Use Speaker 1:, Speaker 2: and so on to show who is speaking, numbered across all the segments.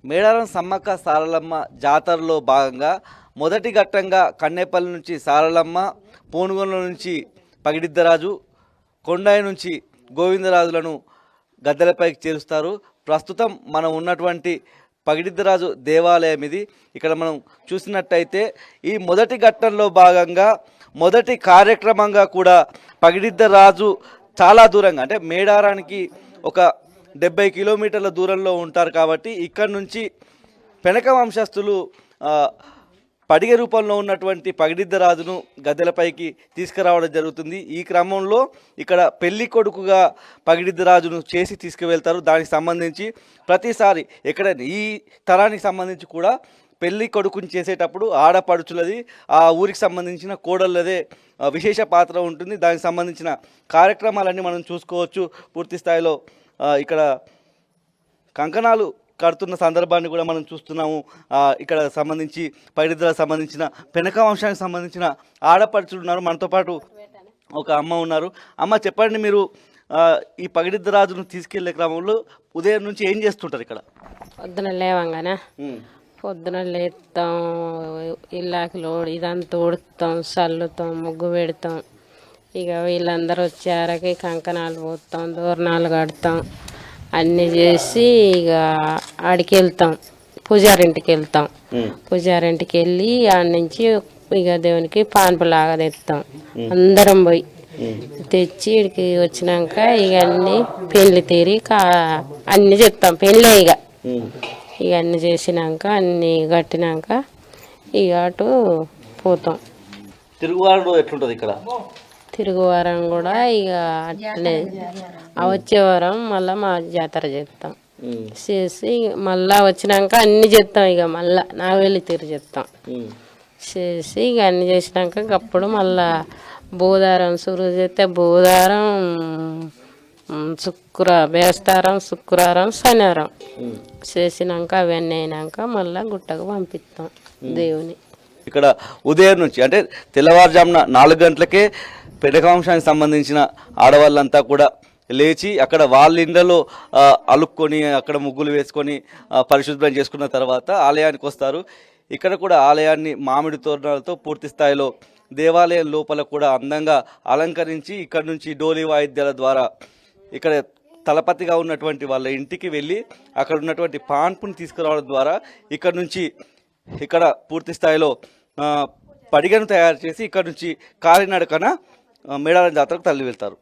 Speaker 1: మేడారం సమ్మక్క సారలమ్మ జాతరలో భాగంగా మొదటి ఘట్టంగా కన్నేపల్లి నుంచి సారలమ్మ, పోనుగొండ నుంచి పగిడిద్దరాజు, కొండాయి నుంచి గోవిందరాజులను గద్దెలపైకి చేరుస్తారు. ప్రస్తుతం మనం ఉన్నటువంటి పగిడిద్దరాజు దేవాలయం ఇది. ఇక్కడ మనం చూసినట్టయితే ఈ మొదటి ఘట్టంలో భాగంగా మొదటి కార్యక్రమంగా కూడా పగిడిద్దరాజు చాలా దూరంగా అంటే మేడారానికి ఒక 70 కిలోమీటర్ల దూరంలో ఉంటారు కాబట్టి ఇక్కడ నుంచి పెనక వంశస్థులు పడిగ రూపంలో ఉన్నటువంటి పగిడిద్దరాజును గద్దెలపైకి తీసుకురావడం జరుగుతుంది. ఈ క్రమంలో ఇక్కడ పెళ్లి కొడుకుగా పగిడిద్దరాజును చేసి తీసుకువెళ్తారు. దానికి సంబంధించి ప్రతిసారి ఎక్కడ ఈ తరానికి సంబంధించి కూడా పెళ్లి కొడుకుని చేసేటప్పుడు ఆడపడుచులది ఆ ఊరికి సంబంధించిన కోడళ్ళదే విశేష పాత్ర ఉంటుంది. దానికి సంబంధించిన కార్యక్రమాలన్నీ మనం చూసుకోవచ్చు. పూర్తి స్థాయిలో ఇక్కడ కంకణాలు కడుతున్న సందర్భాన్ని కూడా మనం చూస్తున్నాము. ఇక్కడ సంబంధించి పగిడిద్దరాకు సంబంధించిన పెనక వంశానికి సంబంధించిన ఆడపడుచులు ఉన్నారు. మనతో పాటు ఒక అమ్మ ఉన్నారు. అమ్మ చెప్పండి, మీరు ఈ పగిడిద్దరాజును తీసుకెళ్లే క్రమంలో ఉదయం నుంచి ఏం చేస్తుంటారు ఇక్కడ?
Speaker 2: పొద్దున లేవంగానే పొద్దున లేస్తాం, ఇల్లాకి లోడు ఇదంతా ఉడుకుతాం, చల్లుతాం, ముగ్గు పెడతాం. ఇక వీళ్ళందరూ వచ్చారకి కంకణాలు పోతాం, దూరణాలు కడతాం, అన్నీ చేసి ఇక ఆడికి వెళ్తాం, పూజారింటికి వెళ్తాం. పూజారింటికి వెళ్ళి ఆడ నుంచి ఇక దేవునికి పాన్పులాగా తెస్తాం అందరం పోయి. తెచ్చి ఇక్కడికి వచ్చినాక ఇక అన్నీ పెళ్ళి తీరి అన్నీ చెప్తాం. పెళ్ళే ఇక అన్నీ చేసినాక అన్నీ కట్టినాక ఇక అటు పోతాం.
Speaker 1: తిరుగువారు ఎట్లుంటుంది ఇక్కడ?
Speaker 2: తిరుగువారం కూడా ఇక అట్లే వచ్చే వారం మళ్ళీ మా జాతర చేస్తాం. చేసి మళ్ళా వచ్చినాక అన్ని చేస్తాం. ఇక మళ్ళా నాగవెల్లి తీరు చేస్తాం. చేసి ఇక అన్ని చేసినాక అప్పుడు మళ్ళా బోధారం సురువు చేస్తే బోధారం, బేస్తారం, శుక్రవారం, శనివారం చేసినాక అవన్నీ అయినాక మళ్ళా గుట్టకు పంపిస్తాం దేవుని.
Speaker 1: ఇక్కడ ఉదయం నుంచి అంటే తెల్లవారుజామున 4 గంటలకే పెనక వంశానికి సంబంధించిన ఆడవాళ్ళంతా కూడా లేచి అక్కడ వాళ్ళ ఇండ్లలో అలుక్కొని అక్కడ ముగ్గులు వేసుకొని పరిశుభ్రం చేసుకున్న తర్వాత ఆలయానికి వస్తారు. ఇక్కడ కూడా ఆలయాన్ని మామిడి తోరణాలతో పూర్తి స్థాయిలో దేవాలయం లోపల కూడా అందంగా అలంకరించి ఇక్కడ నుంచి డోలి వాయిద్యాల ద్వారా ఇక్కడ తలపతిగా ఉన్నటువంటి వాళ్ళ ఇంటికి వెళ్ళి అక్కడ ఉన్నటువంటి పాన్పుని తీసుకురావడం ద్వారా ఇక్కడ నుంచి ఇక్కడ పూర్తి స్థాయిలో పడిగను తయారు చేసి ఇక్కడ నుంచి కాలినడకన మేడారం జాతరకు తరలి వెళ్తారు.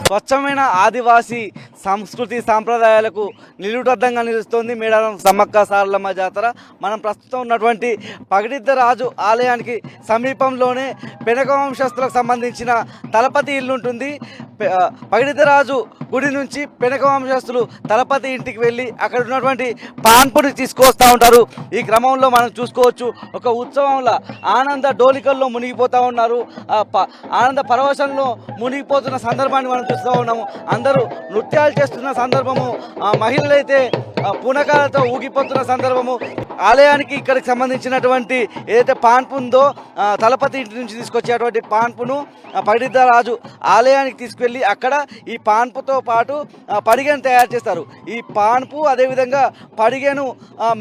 Speaker 1: స్వచ్ఛమైన ఆదివాసీ సంస్కృతి సాంప్రదాయాలకు నిలుటద్దంగా నిలుస్తోంది మేడారం సమ్మక్క సారలమ్మ జాతర. మనం ప్రస్తుతం ఉన్నటువంటి పగిడిద్దరాజు ఆలయానికి సమీపంలోనే పెనక వంశస్థులకు సంబంధించిన తలపతి ఇల్లు ఉంటుంది. పగిడిద్దరాజు గుడి నుంచి పెనక వంశస్థులు తలపతి ఇంటికి వెళ్ళి అక్కడ ఉన్నటువంటి పాన్పుని తీసుకొస్తూ ఉంటారు. ఈ క్రమంలో మనం చూసుకోవచ్చు, ఒక ఉత్సవంలో ఆనంద డోలికల్లో మునిగిపోతూ ఉన్నారు. ఆనంద పరవశంలో మునిగిపోతున్న సందర్భాన్ని మనం చూస్తూ ఉన్నాము. అందరూ నృత్యాలు చేస్తున్న సందర్భము, మహిళలైతే పూనకాలతో ఊగిపోతున్న సందర్భము. ఆలయానికి ఇక్కడికి సంబంధించినటువంటి ఏదైతే పాన్పు ఉందో తలపతి ఇంటి నుంచి తీసుకొచ్చేటువంటి పాన్పును పగిడిద్దరాజు ఆలయానికి తీసుకెళ్ళి అక్కడ ఈ పాన్పుతో పాటు పడిగను తయారు చేస్తారు. ఈ పాన్పు అదేవిధంగా పడిగను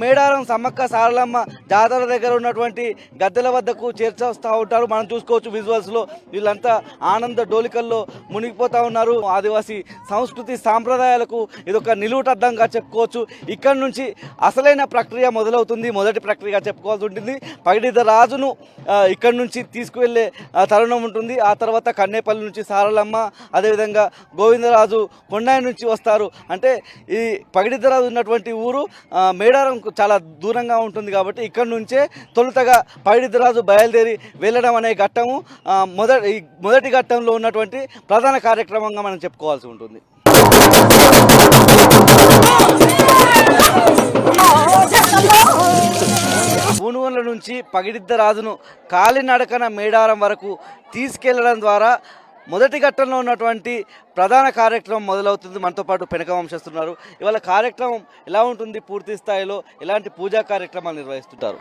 Speaker 1: మేడారం సమ్మక్క సారలమ్మ జాతర దగ్గర ఉన్నటువంటి గద్దెల వద్దకు చేర్చేస్తూ ఉంటారు. మనం చూసుకోవచ్చు విజువల్స్లో. వీళ్ళంతా ఆనంద డోలికల్లో మునిగిపోతూ ఉన్నారు. ఆదివాసీ సంస్కృతి సాంప్రదాయాలకు ఇదొక నిలువుటద్దంగా చెప్పుకోవచ్చు. ఇక్కడ నుంచి అసలైన ప్రక్రియ మొదలవుతుంది. మొదలవుతుంది. మొదటి ప్రక్రియగా చెప్పుకోవాల్సి ఉంటుంది. పగిడిద్ద రాజును ఇక్కడి నుంచి తీసుకువెళ్ళే తరుణం ఉంటుంది. ఆ తర్వాత కన్నేపల్లి నుంచి సారలమ్మ, అదేవిధంగా గోవిందరాజు కొండాయి నుంచి వస్తారు. అంటే ఈ పగిడిద్ద రాజు ఉన్నటువంటి ఊరు మేడారం చాలా దూరంగా ఉంటుంది కాబట్టి ఇక్కడి నుంచే తొలుతగా పగిడిద్ద రాజు బయలుదేరి వెళ్ళడం అనే ఘట్టము మొదటి ఘట్టంలో ఉన్నటువంటి ప్రధాన కార్యక్రమంగా మనం చెప్పుకోవాల్సి ఉంటుంది. పూనుగొండ్ల నుంచి పగిడిద్ద రాజును కాలినడకన మేడారం వరకు తీసుకెళ్లడం ద్వారా మొదటి ఘట్టంలో ఉన్నటువంటి ప్రధాన కార్యక్రమం మొదలవుతుంది. మనతో పాటు పెనక వంశస్తున్నారు. ఇవాళ కార్యక్రమం ఎలా ఉంటుంది? పూర్తి స్థాయిలో ఎలాంటి పూజా కార్యక్రమాలు నిర్వహిస్తుంటారు?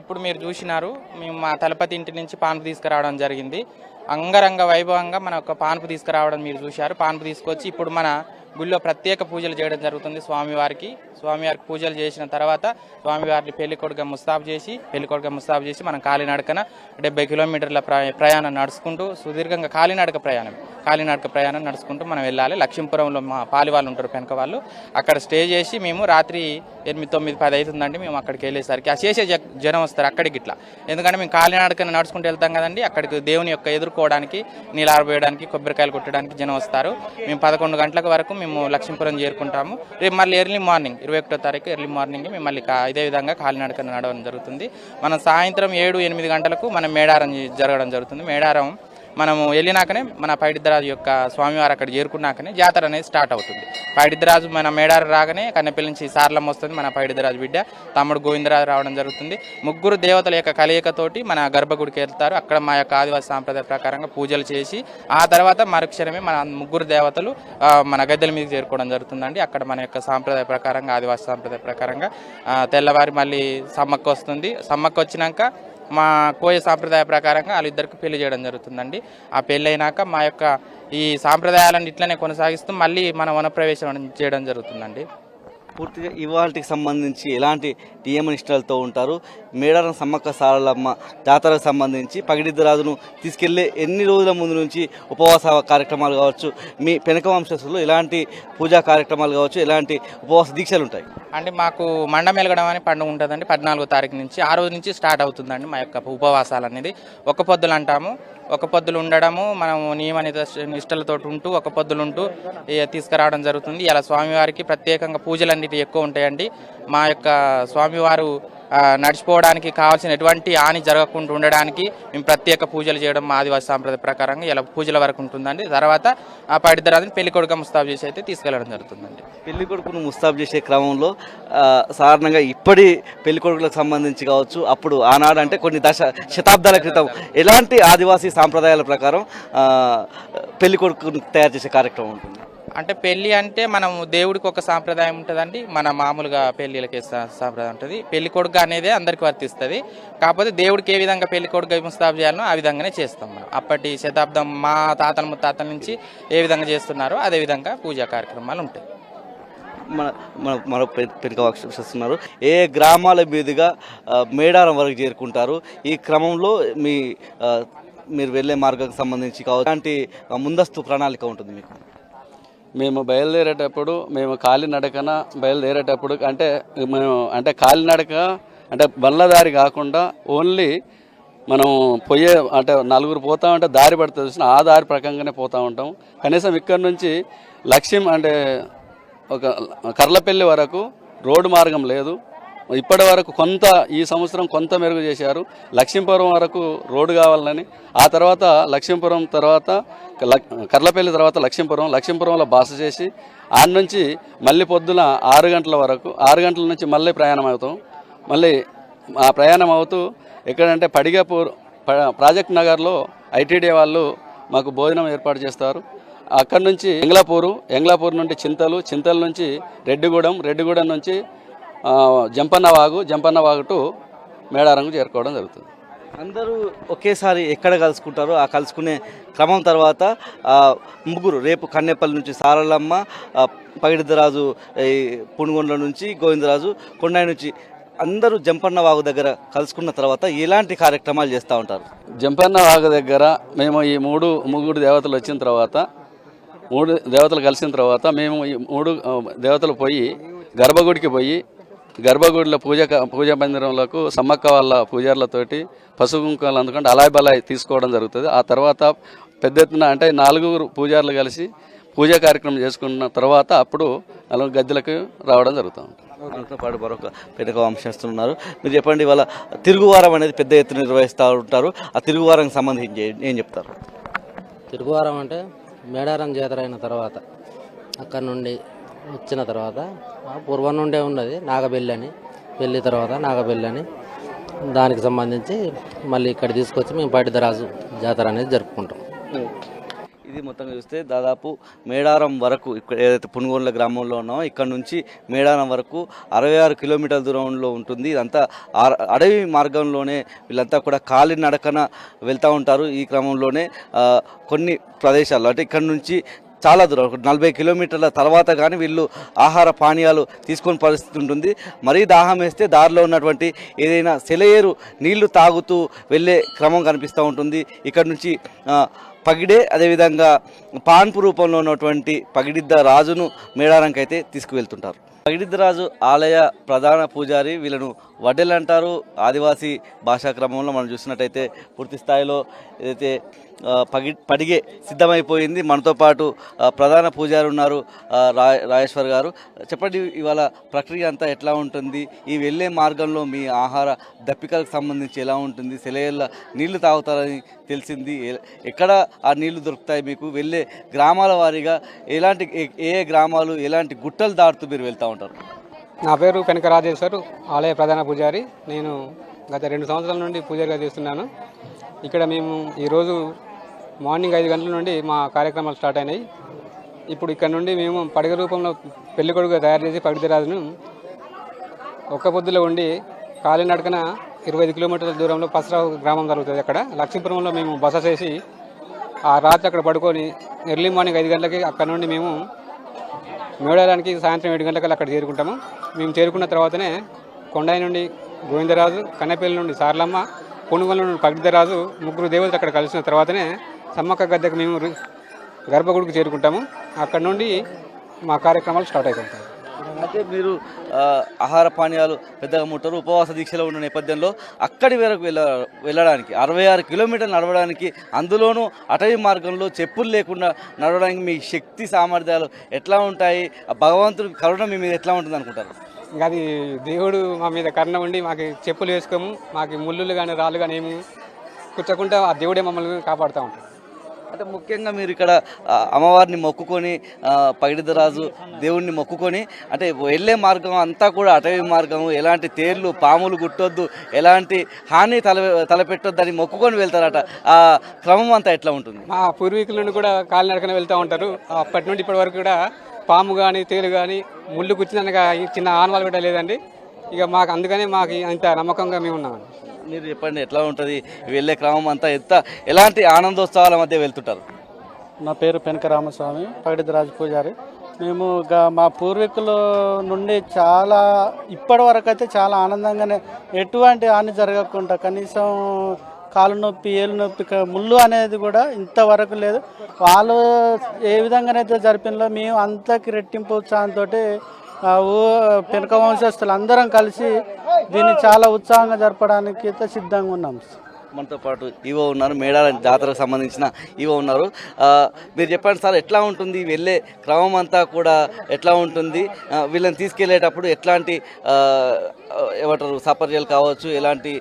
Speaker 3: ఇప్పుడు మీరు చూసినారు, మేము మా తలపతి ఇంటి నుంచి పాన్పు తీసుకురావడం జరిగింది. అంగరంగ వైభవంగా మన ఒక పాన్పు తీసుకురావడం మీరు చూశారు. పాన్పు తీసుకొచ్చి ఇప్పుడు మన గుళ్ళో ప్రత్యేక పూజలు చేయడం జరుగుతుంది. స్వామివారికి పూజలు చేసిన తర్వాత స్వామివారిని పెళ్లికొడుగా ముస్తాబు చేసి మనం కాలినడకన 70 కిలోమీటర్ల ప్రయాణం నడుచుకుంటూ సుదీర్ఘంగా కాలినడక ప్రయాణం నడుచుకుంటూ మనం వెళ్ళాలి. లక్ష్మీపురంలో మా పాలి వాళ్ళు ఉంటారు, పెనక వాళ్ళు, అక్కడ స్టే చేసి మేము రాత్రి 8, 9, 10 అవుతుందండి. మేము అక్కడికి వెళ్ళేసరికి ఆ చేసే జనం వస్తారు అక్కడికి ఇట్లా. ఎందుకంటే మేము కాలినడకన నడుచుకుంటూ వెళ్తాం కదండి. అక్కడికి దేవుని యొక్క ఎదుర్కోవడానికి, నీళ్ళారబోయడానికి, కొబ్బరికాయలు కొట్టడానికి జనం వస్తారు. మేము 11 గంటల వరకు మేము లక్ష్మీపురం చేరుకుంటాము. రేపు మళ్ళీ ఎర్లీ మార్నింగ్ 21వ తారీఖు ఎర్లీ మార్నింగ్ మేము మళ్ళీ ఇదే విధంగా కాలినడకన నడవడం జరుగుతుంది. మనం సాయంత్రం 7, 8 గంటలకు మనం మేడారం జరగడం జరుగుతుంది. మేడారం మనము వెళ్ళినాకనే మన పైడిద్దరాజు యొక్క స్వామివారు అక్కడ చేరుకున్నాకనే జాతర అనేది స్టార్ట్ అవుతుంది. పైడిద్దరాజు మన మేడారం రాగానే కన్నెపల్లి నుంచి సారలమ్మ వస్తుంది. మన పైడిద్దరాజు బిడ్డ తమ్ముడు గోవిందరాజు రావడం జరుగుతుంది. ముగ్గురు దేవతల యొక్క కలయికతోటి మన గర్భగుడికి వెళ్తారు. అక్కడ మా యొక్క ఆదివాసీ సాంప్రదాయ ప్రకారంగా పూజలు చేసి ఆ తర్వాత మరుక్షణమే మన ముగ్గురు దేవతలు మన గద్దెల మీద చేరుకోవడం జరుగుతుందండి. అక్కడ మన యొక్క సాంప్రదాయ ప్రకారంగా, ఆదివాసీ సాంప్రదాయ ప్రకారంగా తెల్లవారి మళ్ళీ సమ్మక్క వస్తుంది. సమ్మక్క వచ్చినాక మా కోయ సాంప్రదాయ ప్రకారంగా వాళ్ళిద్దరికి పెళ్లి చేయడం జరుగుతుందండి. ఆ పెళ్ళి అయినాక మా యొక్క ఈ సాంప్రదాయాలను ఇట్లనే కొనసాగిస్తూ మళ్ళీ మన వనప్రవేశం చేయడం జరుగుతుందండి.
Speaker 1: పూర్తిగా ఇవాళకి సంబంధించి ఎలాంటి నియమనిష్టలతో ఉంటారు? మేడారం సమ్మక్క సారలమ్మ జాతరకు సంబంధించి పగిడిద్ద రాజును తీసుకెళ్లే ఎన్ని రోజుల ముందు నుంచి ఉపవాస కార్యక్రమాలు కావచ్చు, మీ పెనక వంశస్థులు ఎలాంటి పూజా కార్యక్రమాలు కావచ్చు, ఎలాంటి ఉపవాస దీక్షలు ఉంటాయి?
Speaker 3: అంటే మాకు మండమెలగడం అని పండుగ ఉంటుందండి. 14వ తారీఖు నుంచి ఆ రోజు నుంచి స్టార్ట్ అవుతుందండి మా యొక్క ఉపవాసాలు అనేది. ఒక పొద్దులు అంటాము. ఒక పొద్దులు ఉండడము, మనం నియమ నిష్టలతో ఉంటూ ఒక పొద్దులుంటూ తీసుకురావడం జరుగుతుంది. ఇలా స్వామివారికి ప్రత్యేకంగా పూజలన్నిటి ఎక్కువ ఉంటాయండి. మా యొక్క స్వామివారు నడిచిపోవడానికి కావాల్సిన ఎటువంటి హాని జరగకుండా ఉండడానికి మేము ప్రత్యేక పూజలు చేయడం మా ఆదివాసీ సాంప్రదాయ ప్రకారంగా ఇలా పూజల వరకు ఉంటుందండి. తర్వాత ఆ పైడిద్దరాజుని పెళ్లి కొడుకు ముస్తాబు చేసి అయితే తీసుకెళ్లడం జరుగుతుందండి.
Speaker 1: పెళ్లి కొడుకును ముస్తాబు చేసే క్రమంలో సాధారణంగా ఇప్పటి పెళ్లి కొడుకులకు సంబంధించి కావచ్చు, అప్పుడు ఆనాడు అంటే కొన్ని శతాబ్దాల క్రితం ఎలాంటి ఆదివాసీ సాంప్రదాయాల ప్రకారం పెళ్లి కొడుకును తయారు చేసే కార్యక్రమం ఉంటుంది?
Speaker 3: అంటే పెళ్లి అంటే మనం దేవుడికి ఒక సాంప్రదాయం ఉంటుందండి. మన మామూలుగా పెళ్లిళ్ళకి సాంప్రదాయం ఉంటుంది. పెళ్లి కొడుకు అనేది అందరికి వర్తిస్తుంది. కాకపోతే దేవుడికి ఏ విధంగా పెళ్లి కొడుకు ముస్తాబు చేయాలనో ఆ విధంగానే చేస్తాం మనం. అప్పటి శతాబ్దం మా తాతల ముత్తాతల నుంచి ఏ విధంగా చేస్తున్నారో అదే విధంగా పూజా కార్యక్రమాలు ఉంటాయి.
Speaker 1: మన పెనక వస్తున్నారు. ఏ గ్రామాల మీదుగా మేడారం వరకు చేరుకుంటారు? ఈ క్రమంలో మీరు వెళ్ళే మార్గానికి సంబంధించి కావచ్చు అలాంటి ముందస్తు ప్రణాళిక ఉంటుంది మీకు?
Speaker 4: మేము బయలుదేరేటప్పుడు కాలినడకన బయలుదేరేటప్పుడు అంటే కాలినడక అంటే బండ్లదారి కాకుండా ఓన్లీ మనం అంటే నలుగురు పోతా ఉంటే దారి పడుతుంది చూసిన ఆ దారి ప్రకంగానే పోతూ ఉంటాం. కనీసం ఇక్కడ నుంచి లక్ష్యం అంటే ఒక కర్లపల్లి వరకు రోడ్డు మార్గం లేదు. ఇప్పటి వరకు ఈ సంవత్సరం కొంత మెరుగు చేశారు. లక్ష్మీపురం వరకు రోడ్డు కావాలని, ఆ తర్వాత లక్ష్మీపురం తర్వాత కర్లపల్లి తర్వాత లక్ష్మీపురంలో బస చేసి ఆడ నుంచి మళ్ళీ పొద్దున 6 గంటల వరకు 6 గంటల నుంచి మళ్ళీ ప్రయాణం అవుతాం. మళ్ళీ ఆ ప్రయాణం అవుతూ ఎక్కడంటే పడిగాపూర్ ప్రాజెక్ట్ నగర్లో ఐటీడీ వాళ్ళు మాకు భోజనం ఏర్పాటు చేస్తారు. అక్కడి నుంచి ఎంగ్లాపూర్ నుండి చింతల నుంచి రెడ్డిగూడెం నుంచి జంపన్న వాగు టు మేడారంకు చేరుకోవడం జరుగుతుంది.
Speaker 1: అందరూ ఒకేసారి ఎక్కడ కలుసుకుంటారో ఆ కలుసుకునే క్రమం తర్వాత ముగ్గురు రేపు కన్నెపల్లి నుంచి సారలమ్మ, పగిడిద్దరాజు పునుగొండ్ల నుంచి గోవిందరాజు, కొండాయి నుంచి అందరూ జంపన్న వాగు దగ్గర కలుసుకున్న తర్వాత ఎలాంటి కార్యక్రమాలు చేస్తూ ఉంటారు?
Speaker 4: జంపన్న వాగు దగ్గర మేము ఈ ముగ్గురు దేవతలు వచ్చిన తర్వాత 3 దేవతలు కలిసిన తర్వాత మేము ఈ 3 దేవతలు పోయి గర్భగుడికి పోయి గర్భగుడిలో పూజా మందిరంలోకి సమ్మక్క వాళ్ళ పూజారులతోటి పసుపు కుంకాలు అందుకుంటే అలాయ్ బలాయ్ తీసుకోవడం జరుగుతుంది. ఆ తర్వాత పెద్ద ఎత్తున అంటే 4 పూజారులు కలిసి పూజా కార్యక్రమం చేసుకున్న తర్వాత అప్పుడు అలా గద్దెలకు రావడం జరుగుతుంది.
Speaker 1: మనతో పాటు మరొక పెద్ద వంశస్థులున్నారు. మీరు చెప్పండి, వాళ్ళ తిరుగువారం అనేది పెద్ద ఎత్తున నిర్వహిస్తూ ఉంటారు. ఆ తిరుగువారానికి సంబంధించి ఏం చెప్తారు?
Speaker 5: తిరుగువారం అంటే మేడారం జాతర అయిన తర్వాత అక్కడ నుండి వచ్చిన తర్వాత పూర్వం నుండే ఉన్నది నాగబెల్లి అని, పెళ్ళి తర్వాత నాగబెల్లి అని, దానికి సంబంధించి మళ్ళీ ఇక్కడ తీసుకొచ్చి మేము పైడిద్దరాజు జాతర అనేది జరుపుకుంటాం.
Speaker 1: ఇది మొత్తం చూస్తే దాదాపు మేడారం వరకు ఇక్కడ ఏదైతే పునుగోళ్ళ గ్రామంలో ఉన్నామో ఇక్కడ నుంచి మేడారం వరకు 66 కిలోమీటర్ల దూరంలో ఉంటుంది. ఇదంతా అడవి మార్గంలోనే వీళ్ళంతా కూడా కాలినడకన వెళ్తూ ఉంటారు. ఈ క్రమంలోనే కొన్ని ప్రదేశాల్లో అంటే ఇక్కడ నుంచి చాలా దూరం 40 కిలోమీటర్ల తర్వాత కానీ వీళ్ళు ఆహార పానీయాలు తీసుకొని పరిస్థితి ఉంటుంది. మరీ దాహం వేస్తే దారిలో ఉన్నటువంటి ఏదైనా సెలయేరు నీళ్లు తాగుతూ వెళ్ళే క్రమం కనిపిస్తూ ఉంటుంది. ఇక్కడ నుంచి పగిడే అదేవిధంగా పాన్పు రూపంలో ఉన్నటువంటి పగిడిద్ద రాజును మేడారంకి అయితే తీసుకువెళ్తుంటారు. పగిడిద్ద రాజు ఆలయ ప్రధాన పూజారి, వీళ్ళను వడ్డెలు అంటారు. ఆదివాసీ భాషా క్రమంలో మనం చూసినట్టయితే పూర్తి స్థాయిలో ఏదైతే పడిగే సిద్ధమైపోయింది. మనతో పాటు ప్రధాన పూజారి ఉన్నారు, రాజేశ్వర్ గారు. చెప్పండి, ఇవాళ ప్రక్రియ అంతా ఎట్లా ఉంటుంది? ఈ వెళ్ళే మార్గంలో మీ ఆహార దప్పికలకు సంబంధించి ఎలా ఉంటుంది? సెలయేళ్ళ నీళ్లు తాగుతారని తెలిసింది. ఎక్కడ ఆ నీళ్లు దొరుకుతాయి మీకు? వెళ్ళే గ్రామాల వారీగా ఎలాంటి ఏ గ్రామాలు ఎలాంటి గుట్టలు దాటుతూ మీరు వెళ్తూ ఉంటారు?
Speaker 6: నా పేరు పెనక రాజేశ్వర్, ఆలయ ప్రధాన పూజారి. నేను గత 2 సంవత్సరాల నుండి పూజారిగా చేస్తున్నాను. ఇక్కడ మేము ఈరోజు మార్నింగ్ 5 గంటల నుండి మా కార్యక్రమాలు స్టార్ట్ అయినాయి. ఇప్పుడు ఇక్కడ నుండి మేము పడగ రూపంలో పెళ్ళికొడుగా తయారు చేసి పగిడిద్దరాజును ఒక్క పొద్దులో ఉండి కాలినడకన 25 కిలోమీటర్ల దూరంలో పసరావు గ్రామం జరుగుతుంది. అక్కడ లక్ష్మీపురంలో మేము బస చేసి ఆ రాత్రి అక్కడ పడుకొని ఎర్లీ మార్నింగ్ 5 గంటలకి అక్కడ నుండి మేము మేడారానికి సాయంత్రం 7 గంటలకల్లా అక్కడ చేరుకుంటాము. మేము చేరుకున్న తర్వాతనే కొండాయి నుండి గోవిందరాజు, కన్నెపల్లి నుండి సారలమ్మ, పునుగోల నుండి పగిడిద్దరాజు, 3 దేవతలు అక్కడ కలిసిన తర్వాతనే సమ్మక్క గద్దెకు మేము గర్భగుడికి చేరుకుంటాము. అక్కడ నుండి మా కార్యక్రమాలు స్టార్ట్ అవుతుంటాయి.
Speaker 1: అయితే మీరు ఆహార పానీయాలు పెద్దగా ముట్టరు, ఉపవాస దీక్షలో ఉన్న నేపథ్యంలో అక్కడి వరకు వెళ్ళడానికి 66 కిలోమీటర్లు నడవడానికి, అందులోనూ అటవీ మార్గంలో చెప్పులు లేకుండా నడవడానికి మీ శక్తి సామర్థ్యాలు ఎట్లా ఉంటాయి? భగవంతుడి కరుణ మీ మీద ఎట్లా ఉంటుంది అనుకుంటారు?
Speaker 6: ఇంకా అది దేవుడు మా మీద కరుణ ఉండి మాకు చెప్పులు వేసుకోము, మాకు ముళ్ళులు కానీ రాళ్ళు కానీ ఏమి కూర్చోకుండా ఆ దేవుడే మమ్మల్ని కాపాడుతూ ఉంటాడు.
Speaker 1: అంటే ముఖ్యంగా మీరు ఇక్కడ అమ్మవారిని మొక్కుకొని పగిడిద్దరాజు దేవుణ్ణి మొక్కుకొని అంటే వెళ్ళే మార్గం అంతా కూడా అటవీ మార్గం, ఎలాంటి తేళ్లు పాములు గుట్టొద్దు, ఎలాంటి హాని తలపెట్టొద్దని మొక్కుకొని వెళ్తారట. ఆ క్రమం అంతా ఎట్లా ఉంటుంది?
Speaker 6: మా పూర్వీకుల నుండి కూడా కాలినడకన వెళ్తూ ఉంటారు. అప్పటి నుండి ఇప్పటి వరకు కూడా పాము కానీ తేలు కానీ ముళ్ళు కూర్చుందనగా చిన్న ఆనవాళ్ళు కూడా లేదండి. ఇక మాకు అందుకనే మాకు అంత నమ్మకంగా మేము ఉన్నామండి.
Speaker 1: మీరు చెప్పండి, ఎట్లా ఉంటుంది వెళ్ళే క్రమం అంతా? ఎలాంటి ఆనందోత్సవాల మధ్య వెళ్తుంటారు?
Speaker 7: నా పేరు పెనక రామస్వామి, పగిడిద్దరాజు పూజారి. మేము మా పూర్వీకుల నుండి చాలా ఇప్పటి వరకు అయితే చాలా ఆనందంగానే, ఎటువంటి హాని జరగకుండా, కనీసం కాలు నొప్పి, ఏలు నొప్పి, ముళ్ళు అనేది కూడా ఇంతవరకు లేదు. వాళ్ళు ఏ విధంగానైతే జరిపినలో మేము అంతకి రెట్టింపు ఉత్సాహంతో పెనక వంశస్థులు అందరం కలిసి దీన్ని చాలా ఉత్సాహంగా జరపడానికి అయితే సిద్ధంగా ఉన్నాం.
Speaker 1: మనతో పాటు ఈవో ఉన్నారు, మేడారం జాతరకు సంబంధించిన ఈవో ఉన్నారు. మీరు చెప్పండి సార్, ఎట్లా ఉంటుంది వెళ్ళే క్రమం అంతా కూడా ఎట్లా ఉంటుంది? వీళ్ళని తీసుకెళ్లేటప్పుడు ఎట్లాంటి ఏమంటారు సపర్యలు కావచ్చు, ఎలాంటి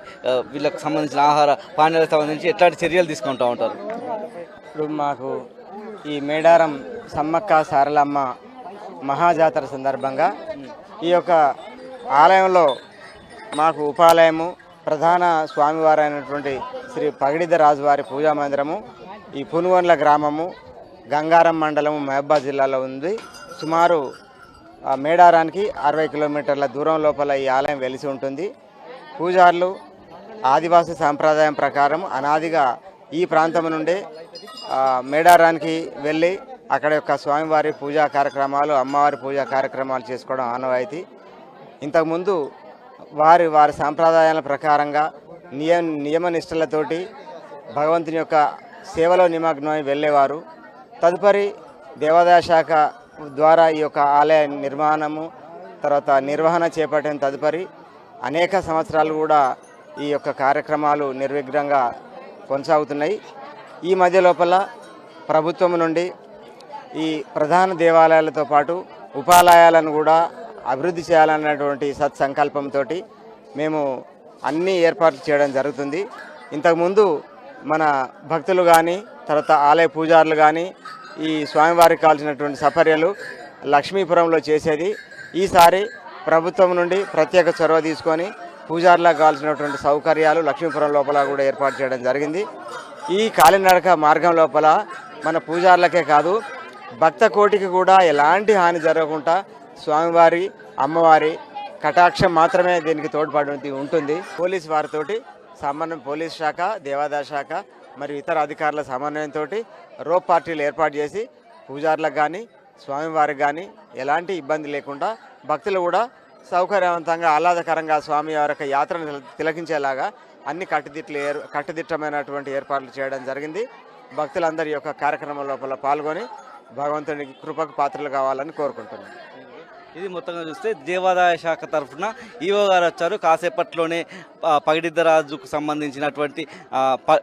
Speaker 1: వీళ్ళకి సంబంధించిన ఆహార పానీయాలకు సంబంధించి ఎట్లాంటి చర్యలు తీసుకుంటూ ఉంటారు?
Speaker 8: ఇప్పుడు మాకు ఈ మేడారం సమ్మక్క సారలమ్మ మహాజాతర సందర్భంగా ఈ యొక్క ఆలయంలో మాకు ఉపాలయము, ప్రధాన స్వామివారైనటువంటి శ్రీ పగిడిద్ద రాజువారి పూజా మందిరము ఈ పునుగొండ్ల గ్రామము, గంగారం మండలము, మహబూబాబాద్ జిల్లాలో ఉంది. సుమారు మేడారానికి 60 కిలోమీటర్ల దూరం లోపల ఈ ఆలయం వెలిసి ఉంటుంది. పూజారులు ఆదివాసీ సాంప్రదాయం ప్రకారం అనాదిగా ఈ ప్రాంతం నుండి మేడారానికి వెళ్ళి అక్కడ యొక్క స్వామివారి పూజా కార్యక్రమాలు, అమ్మవారి పూజా కార్యక్రమాలు చేసుకోవడం ఆనవాయితీ. ఇంతకుముందు వారి సాంప్రదాయాల ప్రకారంగా నియమ నిష్టలతోటి భగవంతుని యొక్క సేవలో నిమగ్నమై వెళ్ళేవారు. తదుపరి దేవాదాయ శాఖ ద్వారా ఈ యొక్క ఆలయ నిర్మాణము, తర్వాత నిర్వహణ చేపట్టిన తదుపరి అనేక సంవత్సరాలు కూడా ఈ యొక్క కార్యక్రమాలు నిర్విఘ్నంగా కొనసాగుతున్నాయి. ఈ మధ్య లోపల ప్రభుత్వం నుండి ఈ ప్రధాన దేవాలయాలతో పాటు ఉపాలయాలను కూడా అభివృద్ధి చేయాలన్నటువంటి సత్సంకల్పంతో మేము అన్ని ఏర్పాట్లు చేయడం జరుగుతుంది. ఇంతకుముందు మన భక్తులు కానీ తర్వాత ఆలయ పూజారులు కానీ ఈ స్వామివారికి కావాల్సినటువంటి సపర్యలు లక్ష్మీపురంలో చేసేది. ఈసారి ప్రభుత్వం నుండి ప్రత్యేక చొరవ తీసుకొని పూజారులకు కావాల్సినటువంటి సౌకర్యాలు లక్ష్మీపురం లోపల కూడా ఏర్పాటు చేయడం జరిగింది. ఈ కాలినడక మార్గం లోపల మన పూజారులకే కాదు భక్త కోటికి కూడా ఎలాంటి హాని జరగకుండా స్వామివారి అమ్మవారి కటాక్షం మాత్రమే దీనికి తోడ్పడి ఉంటుంది. పోలీస్ వారితోటి సమన్వయం, పోలీస్ శాఖ, దేవాదాయ శాఖ మరియు ఇతర అధికారుల సమన్వయంతో రోప్ పార్టీలు ఏర్పాటు చేసి పూజారులకు కానీ స్వామివారికి కానీ ఎలాంటి ఇబ్బంది లేకుండా భక్తులు కూడా సౌకర్యవంతంగా ఆహ్లాదకరంగా స్వామివారి యొక్క యాత్రను తిలకించేలాగా అన్ని కట్టుదిట్టమైనటువంటి ఏర్పాట్లు చేయడం జరిగింది. భక్తులందరి యొక్క కార్యక్రమం లోపల పాల్గొని భగవంతుని కృపకు పాత్రలు కావాలని కోరుకుంటున్నాను.
Speaker 1: ఇది మొత్తంగా చూస్తే దేవాదాయ శాఖ తరఫున ఈవో గారు వచ్చారు. కాసేపట్లోనే పగిడిద్దరాజుకు సంబంధించినటువంటి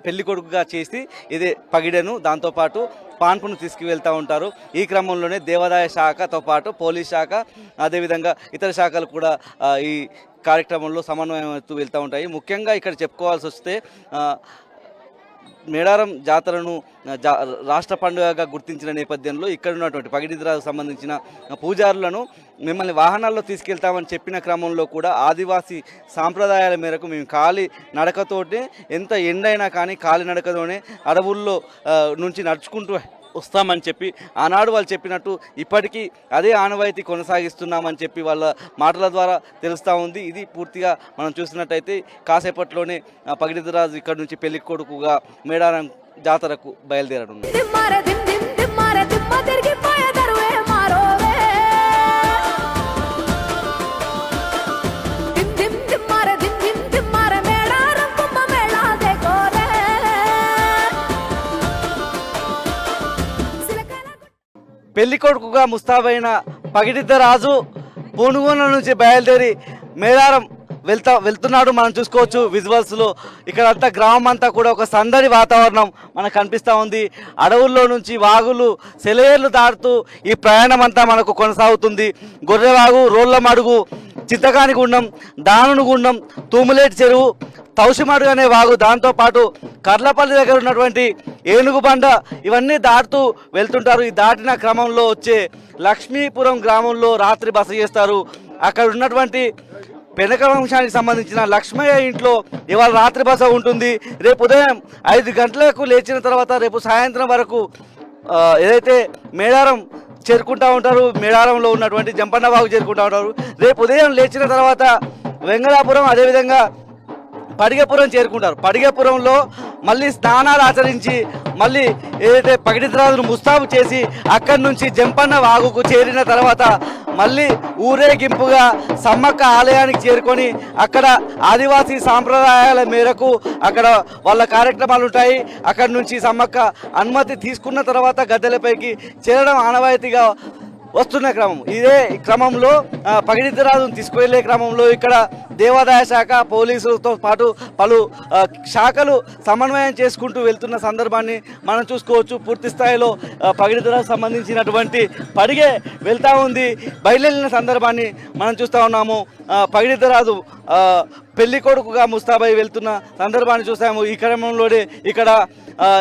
Speaker 1: పెళ్లి కొడుకుగా చేసి ఇదే పగిడెను, దాంతోపాటు పాన్పును తీసుకువెళ్తూ ఉంటారు. ఈ క్రమంలోనే దేవాదాయ శాఖతో పాటు పోలీస్ శాఖ అదేవిధంగా ఇతర శాఖలు కూడా ఈ కార్యక్రమంలో సమన్వయం వెళ్తూ ఉంటాయి. ముఖ్యంగా ఇక్కడ చెప్పుకోవాల్సి వస్తే మేడారం జాతరను రాష్ట్ర పండుగగా గుర్తించిన నేపథ్యంలో ఇక్కడ ఉన్నటువంటి పగిడిద్దరాజుకు సంబంధించిన పూజారులను మిమ్మల్ని వాహనాల్లో తీసుకెళ్తామని చెప్పిన క్రమంలో కూడా ఆదివాసీ సాంప్రదాయాల మేరకు మేము కాలి నడకతోనే ఎంత ఎండైనా కానీ కాలి నడకతోనే అడవుల్లో నుంచి నడుచుకుంటూ వస్తామని చెప్పి ఆనాడు వాళ్ళు చెప్పినట్టు ఇప్పటికీ అదే ఆనవాయితీ కొనసాగిస్తున్నామని చెప్పి వాళ్ళ మాటల ద్వారా తెలుస్తూ ఉంది. ఇది పూర్తిగా మనం చూసినట్టయితే కాసేపట్లోనే పగిడిద్దరాజు ఇక్కడ నుంచి పెళ్లి కొడుకుగా మేడారం జాతరకు బయలుదేరడం. పెళ్లి కొడుకుగా ముస్తాబైన పగిడిద్దరాజు పూనుగోన నుంచి బయలుదేరి మేడారం వెళ్తున్నాడు. మనం చూసుకోవచ్చు విజువల్స్లో. ఇక్కడ అంతా గ్రామం అంతా కూడా ఒక సందడి వాతావరణం మనకు కనిపిస్తూ ఉంది. అడవుల్లో నుంచి వాగులు సెలయేర్లు దాటుతూ ఈ ప్రయాణం అంతా మనకు కొనసాగుతుంది. గొర్రెవాగు, రోళ్లమడుగు, చింతకాని గుండం, దానును గుండం, తూములేటి చెరువు, తౌసిమడుగు అనే వాగు, దాంతోపాటు కర్లపల్లి దగ్గర ఉన్నటువంటి ఏనుగుబండ, ఇవన్నీ దాటుతూ వెళ్తుంటారు. ఈ దాటిన క్రమంలో వచ్చే లక్ష్మీపురం గ్రామంలో రాత్రి బస చేస్తారు. అక్కడ ఉన్నటువంటి పెనక వంశానికి సంబంధించిన లక్ష్మయ్య ఇంట్లో ఇవాళ రాత్రి బస ఉంటుంది. రేపు ఉదయం 5 గంటలకు లేచిన తర్వాత రేపు సాయంత్రం వరకు ఏదైతే మేడారం చేరుకుంటూ ఉంటారు, మేడారంలో ఉన్నటువంటి జంపన్న బాగు చేరుకుంటూ ఉంటారు. రేపు ఉదయం లేచిన తర్వాత వెంగళాపురం అదేవిధంగా పడిగపురం చేరుకుంటారు. పడిగపురంలో మళ్ళీ స్నానాలు ఆచరించి మళ్ళీ ఏదైతే పగిడిద్దరాజును ముస్తాబు చేసి అక్కడి నుంచి జంపన్న వాగుకు చేరిన తర్వాత మళ్ళీ ఊరేగింపుగా సమ్మక్క ఆలయానికి చేరుకొని అక్కడ ఆదివాసీ సాంప్రదాయాల మేరకు అక్కడ వాళ్ళ కార్యక్రమాలు ఉంటాయి. అక్కడి నుంచి సమ్మక్క అనుమతి తీసుకున్న తర్వాత గద్దెలపైకి చేరడం ఆనవాయితీగా వస్తున్న క్రమం. ఇదే క్రమంలో పగిడిద్దరాజును తీసుకువెళ్లే క్రమంలో ఇక్కడ దేవాదాయ శాఖ, పోలీసులతో పాటు పలు శాఖలు సమన్వయం చేసుకుంటూ వెళ్తున్న సందర్భాన్ని మనం చూసుకోవచ్చు. పూర్తి స్థాయిలో పగిడిద్దరాజు సంబంధించినటువంటి పడిగే వెళ్తూ ఉంది. బయలుదేరిన సందర్భాన్ని మనం చూస్తూ ఉన్నాము. పగిడిద్దరాజు పెళ్లి కొడుకుగా ముస్తాబై వెళ్తున్న సందర్భాన్ని చూసాము. ఈ క్రమంలోనే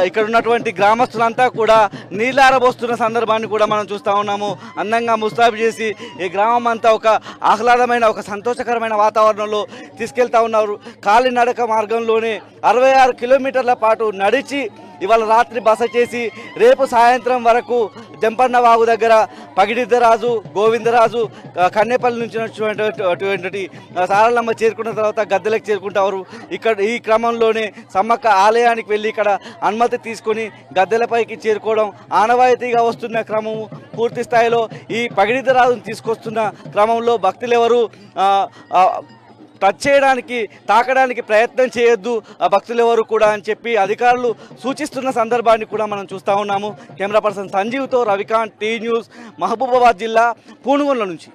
Speaker 1: ఇక్కడ ఉన్నటువంటి గ్రామస్తులంతా కూడా నీళ్ళారబోస్తున్న సందర్భాన్ని కూడా మనం చూస్తూ ఉన్నాము. అందంగా ముస్తాబు చేసి ఈ గ్రామం అంతా ఒక ఆహ్లాదమైన, ఒక సంతోషకరమైన వాతావరణంలో తీసుకెళ్తా ఉన్నారు. కాలినడక మార్గంలోనే 66 కిలోమీటర్ల పాటు నడిచి ఇవాళ రాత్రి బస చేసి రేపు సాయంత్రం వరకు జంపన్న వాగు దగ్గర పగిడిద్దరాజు, గోవిందరాజు, కన్నేపల్లి నుంచి వచ్చినటువంటి సారలమ్మ చేరుకున్న తర్వాత గద్దెలకు చేరుకుంటారు. ఇక్కడ ఈ క్రమంలోనే సమ్మక్క ఆలయానికి వెళ్ళి ఇక్కడ అనుమతి తీసుకొని గద్దెలపైకి చేరుకోవడం ఆనవాయితీగా వస్తున్న క్రమము. పూర్తి స్థాయిలో ఈ పగిడిద్దరాజును తీసుకొస్తున్న క్రమంలో భక్తులెవరు టచ్ చేయడానికి, తాకడానికి ప్రయత్నం చేయొద్దు భక్తులు ఎవరు కూడా అని చెప్పి అధికారులు సూచిస్తున్న సందర్భాన్ని కూడా మనం చూస్తూ ఉన్నాము. కెమెరా పర్సన్ సంజీవ్తో రవికాంత్, టీ న్యూస్, మహబూబాబాద్ జిల్లా పూనుగోల నుంచి.